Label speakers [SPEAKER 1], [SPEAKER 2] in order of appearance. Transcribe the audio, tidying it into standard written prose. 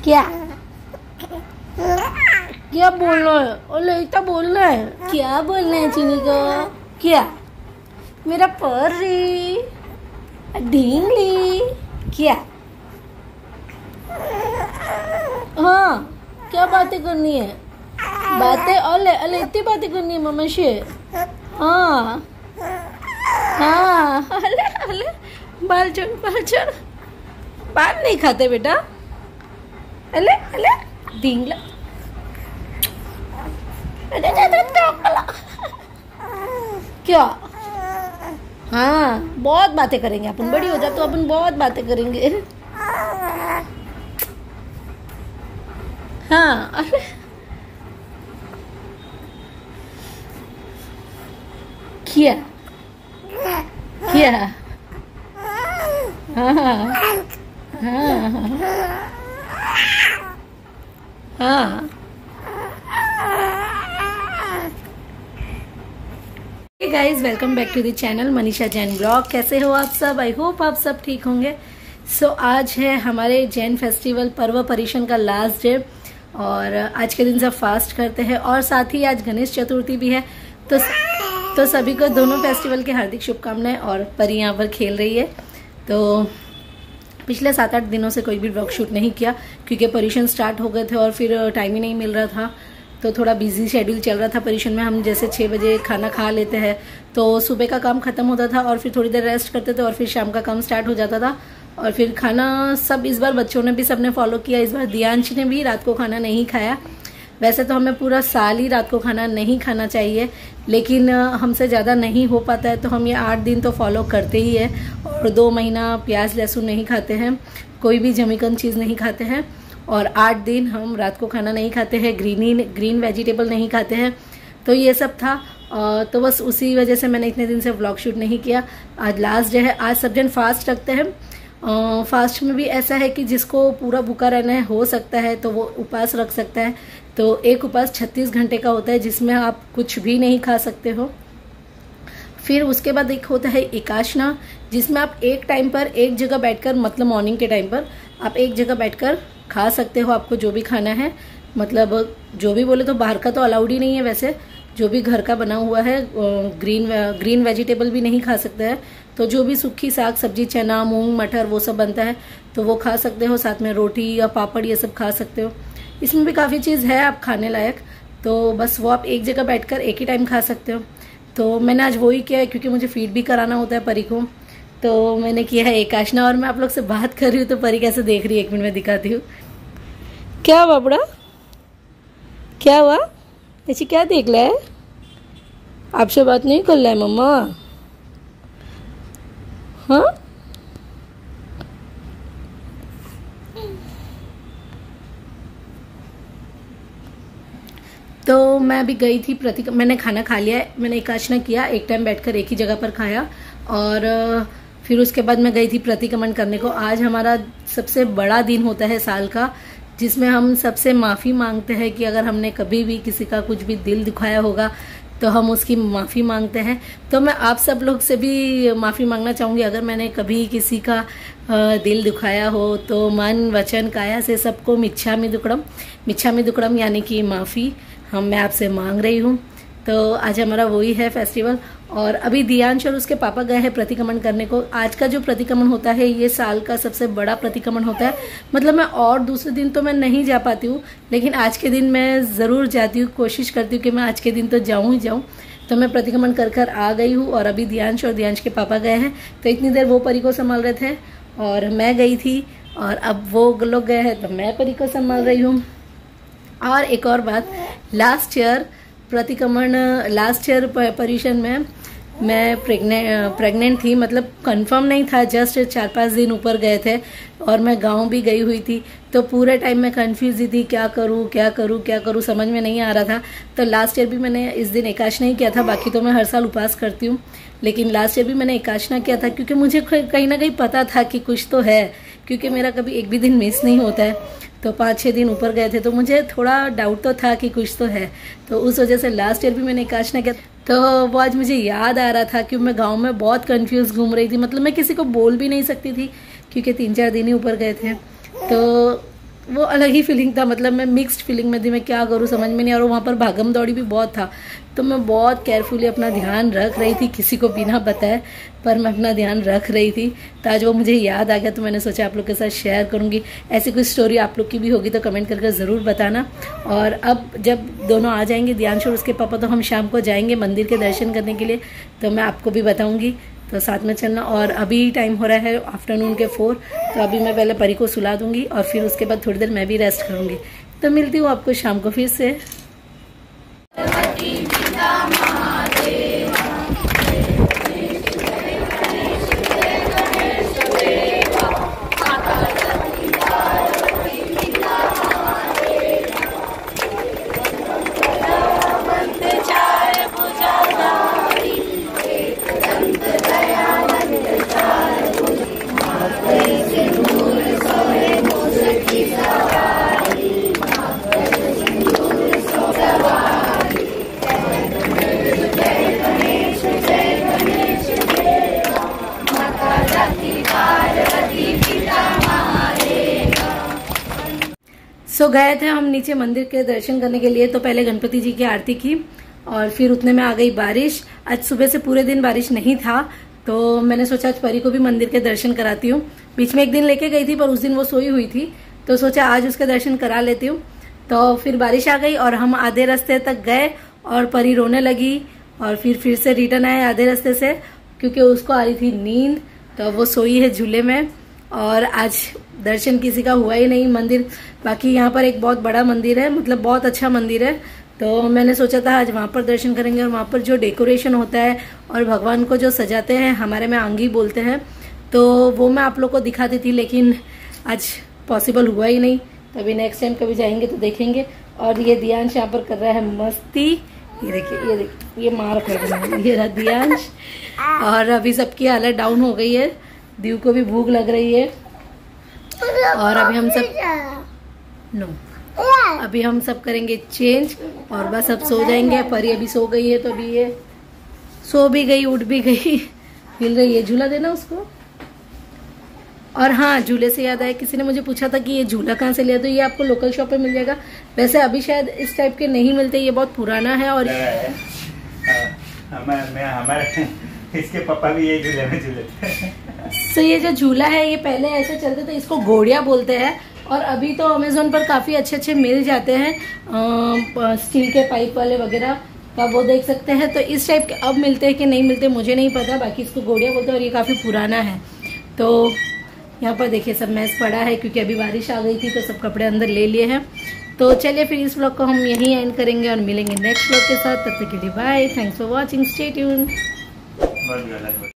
[SPEAKER 1] क्या क्या बोलना है? ओले इतना बोलना है? क्या बोलना है चीनी को? क्या मेरा पर्री ढींगली? क्या? हाँ, क्या बातें करनी है? बातें ओले ओले इतनी बातें करनी है मम्मा से? हाँ हाँ, ओले ओले बाल छोड़ बाल छोड़। बाल नहीं खाते बेटा? अले अले ढींगला। क्या? हाँ, बहुत बातें करेंगे अपन। बड़ी हो जाए तो अपन बहुत बातें करेंगे। हाँ, अरे क्या क्या? हाँ हाँ हाँ। Hey guys, welcome back to the channel Manisha Jain blog. कैसे हो आप सब? आई होप आप सब ठीक होंगे। आज है हमारे जैन फेस्टिवल पर्व पर्युषण का लास्ट डे और आज के दिन सब फास्ट करते हैं और साथ ही आज गणेश चतुर्थी भी है। तो सभी को दोनों फेस्टिवल की हार्दिक शुभकामनाएं। और परी यहाँ पर खेल रही है। तो पिछले 7-8 दिनों से कोई भी ब्लॉग शूट नहीं किया क्योंकि पर्युषण स्टार्ट हो गए थे और फिर टाइम ही नहीं मिल रहा था। तो थोड़ा बिजी शेड्यूल चल रहा था पर्युषण में। हम जैसे 6 बजे खाना खा लेते हैं तो सुबह का काम खत्म होता था और फिर थोड़ी देर रेस्ट करते थे और फिर शाम का काम स्टार्ट हो जाता था। और फिर खाना सब इस बार बच्चों ने भी सबने फॉलो किया। इस बार दियांश ने भी रात को खाना नहीं खाया। वैसे तो हमें पूरा साल ही रात को खाना नहीं खाना चाहिए, लेकिन हमसे ज़्यादा नहीं हो पाता है तो हम ये 8 दिन तो फॉलो करते ही है। और 2 महीना प्याज लहसुन नहीं खाते हैं, कोई भी जमीकन चीज़ नहीं खाते हैं और 8 दिन हम रात को खाना नहीं खाते हैं, ग्रीन वेजिटेबल नहीं खाते हैं। तो ये सब था। तो बस उसी वजह से मैंने इतने दिन से व्लॉग शूट नहीं किया। आज लास्ट डे है। आज सब जन फास्ट रखते हैं। फास्ट में भी ऐसा है कि जिसको पूरा भूखा रहना है हो सकता है तो वो उपवास रख सकता है। तो एक उपवास 36 घंटे का होता है जिसमें आप कुछ भी नहीं खा सकते हो। फिर उसके बाद एक होता है एकाशना, जिसमें आप एक टाइम पर एक जगह बैठकर, मतलब मॉर्निंग के टाइम पर आप एक जगह बैठकर खा सकते हो आपको जो भी खाना है। मतलब जो भी बोले तो बाहर का तो अलाउड ही नहीं है। वैसे जो भी घर का बना हुआ है, ग्रीन वेजिटेबल भी नहीं खा सकते हैं। तो जो भी सूखी साग सब्जी, चना मूंग मटर वो सब बनता है तो वो खा सकते हो। साथ में रोटी या पापड़ ये सब खा सकते हो। इसमें भी काफ़ी चीज़ है आप खाने लायक। तो बस वो आप एक जगह बैठकर एक ही टाइम खा सकते हो। तो मैंने आज वही किया है क्योंकि मुझे फीड भी कराना होता है परी को। तो मैंने किया है एकाशना और मैं आप लोग से बात कर रही हूँ तो परी कैसे देख रही है, 1 मिनट में दिखाती हूँ। क्या हुआ बड़ा? क्या हुआ? ऐसी क्या देख रहा है? आपसे बात नहीं कर रहा है मम्मा? हाँ, तो मैं अभी गई थी मैंने खाना खा लिया है। मैंने एकाशना किया, एक टाइम बैठकर एक ही जगह पर खाया और फिर उसके बाद मैं गई थी प्रतिक्रमण करने को। आज हमारा सबसे बड़ा दिन होता है साल का, जिसमें हम सबसे माफ़ी मांगते हैं कि अगर हमने कभी भी किसी का कुछ भी दिल दुखाया होगा तो हम उसकी माफ़ी मांगते हैं। तो मैं आप सब लोग से भी माफ़ी मांगना चाहूँगी, अगर मैंने कभी किसी का दिल दुखाया हो तो मन वचन काया से सबको मिच्छामि दुक्कडम यानी कि माफ़ी मैं आपसे मांग रही हूँ। तो आज हमारा वही है फेस्टिवल। और अभी दियांश और उसके पापा गए हैं प्रतिक्रमण करने को। आज का जो प्रतिक्रमण होता है ये साल का सबसे बड़ा प्रतिक्रमण होता है। मतलब मैं और दूसरे दिन तो मैं नहीं जा पाती हूँ, लेकिन आज के दिन मैं ज़रूर जाती हूँ, कोशिश करती हूँ कि मैं आज के दिन तो जाऊँ ही जाऊँ। तो मैं प्रतिक्रमण कर आ गई हूँ और अभी दियांश और दियांश के पापा गए हैं। तो इतनी देर वो परी को संभाल रहे थे और मैं गई थी और अब वो लोग गए हैं तो मैं परी को संभाल रही हूँ। और एक और बात, लास्ट ईयर पर्युषण में मैं प्रेग्नेंट थी। मतलब कंफर्म नहीं था, जस्ट 4-5 दिन ऊपर गए थे और मैं गांव भी गई हुई थी। तो पूरे टाइम मैं कंफ्यूज ही थी, क्या करूँ समझ में नहीं आ रहा था। तो लास्ट ईयर भी मैंने इस दिन एकाशना ही किया था। बाकी तो मैं हर साल उपवास करती हूँ, लेकिन लास्ट ईयर भी मैंने एकाशना किया था क्योंकि मुझे कहीं ना कहीं पता था कि कुछ तो है, क्योंकि मेरा कभी एक भी दिन मिस नहीं होता है। तो 5-6 दिन ऊपर गए थे तो मुझे थोड़ा डाउट तो था कि कुछ तो है। तो उस वजह से लास्ट ईयर भी मैंने एकाशना किया। तो वो आज मुझे याद आ रहा था कि मैं गांव में बहुत कंफ्यूज घूम रही थी। मतलब मैं किसी को बोल भी नहीं सकती थी क्योंकि 3-4 दिन ही ऊपर गए थे। तो वो अलग ही फीलिंग था, मतलब मैं मिक्स्ड फीलिंग में थी, मैं क्या करूँ समझ में नहीं। और वहाँ पर भागम दौड़ी भी बहुत था, तो मैं बहुत केयरफुली अपना ध्यान रख रही थी, किसी को बिना बताए, पर मैं अपना ध्यान रख रही थी। तो आज वो मुझे याद आ गया, तो मैंने सोचा आप लोग के साथ शेयर करूँगी। ऐसी कोई स्टोरी आप लोग की भी होगी तो कमेंट करके ज़रूर बताना। और अब जब दोनों आ जाएंगे, दियांश और उसके पापा, तो हम शाम को जाएंगे मंदिर के दर्शन करने के लिए, तो मैं आपको भी बताऊँगी, तो साथ में चलना। और अभी टाइम हो रहा है आफ्टरनून के 4, तो अभी मैं पहले परी को सुला दूंगी और फिर उसके बाद थोड़ी देर मैं भी रेस्ट करूंगी। तो मिलती हूँ आपको शाम को फिर से। सो गए थे हम नीचे मंदिर के दर्शन करने के लिए, तो पहले गणपति जी की आरती की और फिर उतने में आ गई बारिश। आज सुबह से पूरे दिन बारिश नहीं था, तो मैंने सोचा आज परी को भी मंदिर के दर्शन कराती हूँ। बीच में एक दिन लेके गई थी, पर उस दिन वो सोई हुई थी, तो सोचा आज उसके दर्शन करा लेती हूँ। तो फिर बारिश आ गई और हम आधे रास्ते तक गए और परी रोने लगी, और फिर से रिटर्न आए आधे रास्ते से, क्योंकि उसको आ रही थी नींद, तो वो सोई है झूले में। और आज दर्शन किसी का हुआ ही नहीं मंदिर। बाकी यहाँ पर एक बहुत बड़ा मंदिर है, मतलब बहुत अच्छा मंदिर है, तो मैंने सोचा था आज वहाँ पर दर्शन करेंगे। और वहाँ पर जो डेकोरेशन होता है और भगवान को जो सजाते हैं, हमारे में आंगी बोलते हैं, तो वो मैं आप लोग को दिखाती थी, लेकिन आज पॉसिबल हुआ ही नहीं। तो अभी नेक्स्ट टाइम कभी जाएंगे तो देखेंगे। और ये दियांश यहाँ पर कर रहा है मस्ती, ये देखिए ये मार कर रहा है, ये रहा दियांश। और अभी सबकी हालत डाउन हो गई है, दीव को भी भूख लग रही है। और अभी हम सब करेंगे चेंज और बस अब सो जाएंगे। परी अभी सो गई है, तो अभी ये सो भी गई, उठ भी गई, हिल रही है। झूला देना उसको। और हाँ, झूले से याद आया, किसी ने मुझे पूछा था कि ये झूला कहाँ से लिया, तो ये आपको लोकल शॉप पे मिल जाएगा। वैसे अभी शायद इस टाइप के नहीं मिलते, ये बहुत पुराना है। और
[SPEAKER 2] हमारे इसके पापा भी यही झूले में झूले थे।
[SPEAKER 1] तो ये जो झूला है, ये पहले ऐसे चलते थे, इसको घोड़िया बोलते हैं। और अभी तो अमेज़न पर काफ़ी अच्छे मिल जाते हैं, स्टील के पाइप वाले वगैरह का, वो देख सकते हैं। तो इस टाइप के अब मिलते हैं कि नहीं मिलते मुझे नहीं पता, बाकी इसको घोड़िया बोलते हैं। और ये काफ़ी पुराना है। तो यहाँ पर देखिए सब मैस पड़ा है, क्योंकि अभी बारिश आ गई थी, तो सब कपड़े अंदर ले लिए हैं। तो चलिए फिर इस व्लॉग को हम यहीं एंड करेंगे और मिलेंगे नेक्स्ट व्लॉग के साथ। तब तक के लिए bye, thanks for watching, stay tuned.